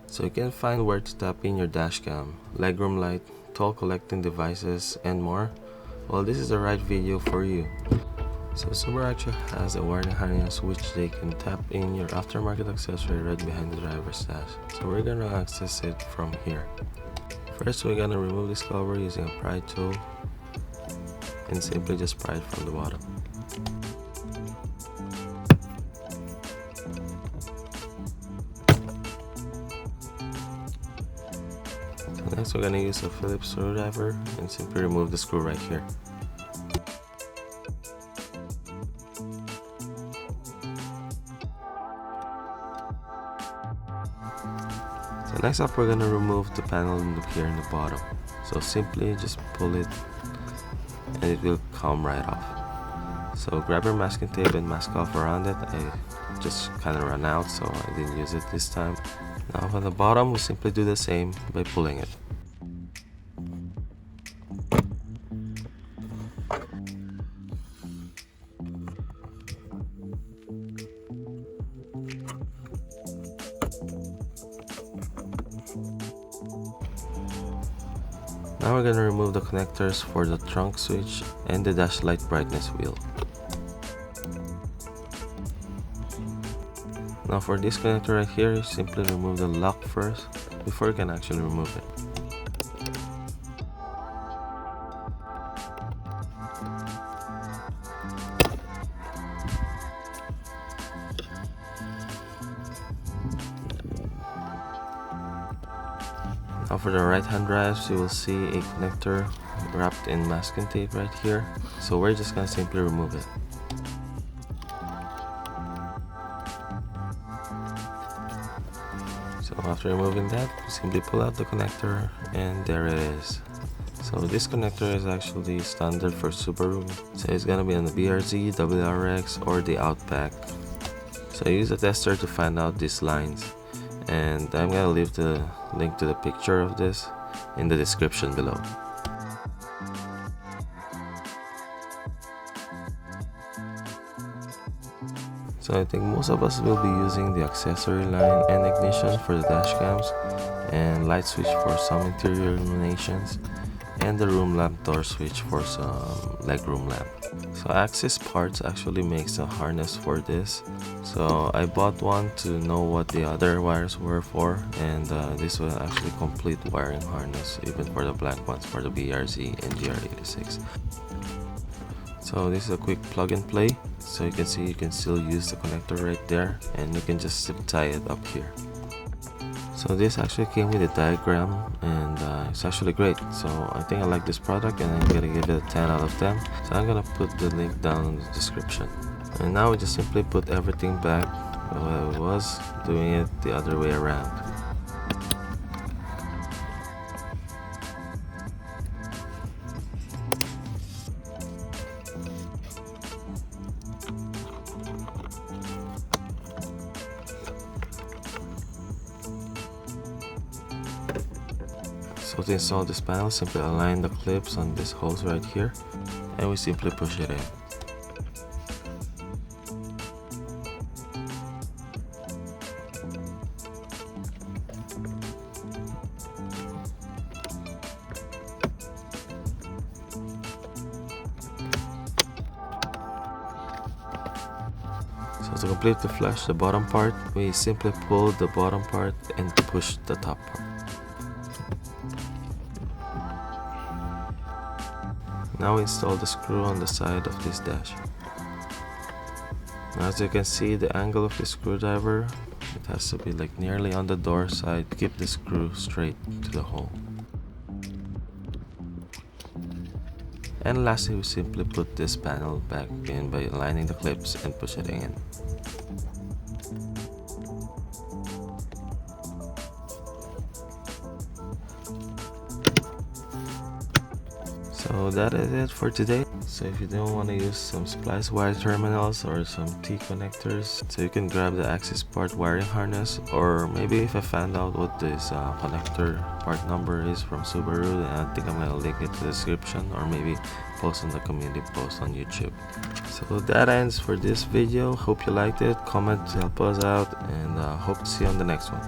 So you can find where to tap in your dash cam, legroom light, toll collecting devices, and more. Well, this is the right video for you. So Subaru actually has a wiring harness which they can tap in your aftermarket accessory right behind the driver's dash. So we're gonna access it from here. First, we're gonna remove this cover using a pry tool and simply just pry it from the bottom. So next, we're gonna use a Phillips screwdriver and simply remove the screw right here. So next up, we're gonna remove the panel loop here in the bottom. So simply just pull it and it will come right off. So grab your masking tape and mask off around it. I just kind of ran out, so I didn't use it this time. Now on the bottom, we simply do the same by pulling it. Now we're going to remove the connectors for the trunk switch and the dash light brightness wheel. Now for this connector right here, simply remove the lock first before you can actually remove it. Now for the right hand drives, you will see a connector wrapped in masking tape right here. So we're just going to simply remove it. So after removing that, we simply pull out the connector and there it is. So this connector is actually standard for Subaru. So it's going to be on the BRZ, WRX, or the Outback. So I use a tester to find out these lines. And I'm gonna leave the link to the picture of this in the description below. So I think most of us will be using the accessory line and ignition for the dash cams, and light switch for some interior illuminations, and the room lamp door switch for some legroom lamp. So Axis Parts actually makes a harness for this. So I bought one to know what the other wires were for, and this was actually complete wiring harness even for the black ones for the BRZ and GR86. So this is a quick plug and play. So you can see you can still use the connector right there, and you can just zip tie it up here. So this actually came with a diagram, and it's actually great. So I think I like this product, and I'm gonna give it a 10 out of 10. So I'm gonna put the link down in the description. And now we just simply put everything back the way it was, doing it the other way around. So to install this panel, simply align the clips on this holes right here, and we simply push it in. So to completely flush the bottom part, we simply pull the bottom part and push the top part. Now install the screw on the side of this dash. Now as you can see, the angle of the screwdriver, it has to be like nearly on the door side to keep the screw straight to the hole. And lastly, we simply put this panel back in by aligning the clips and pushing it in. So that is it for today. So if you don't want to use some splice wire terminals or some T connectors, so you can grab the Axis part wiring harness, or maybe if I found out what this connector part number is from Subaru, then I think I'm gonna link it to the description, or maybe post on the community post on YouTube. So that ends for this video. Hope you liked it. Comment to help us out, and hope to see you on the next one.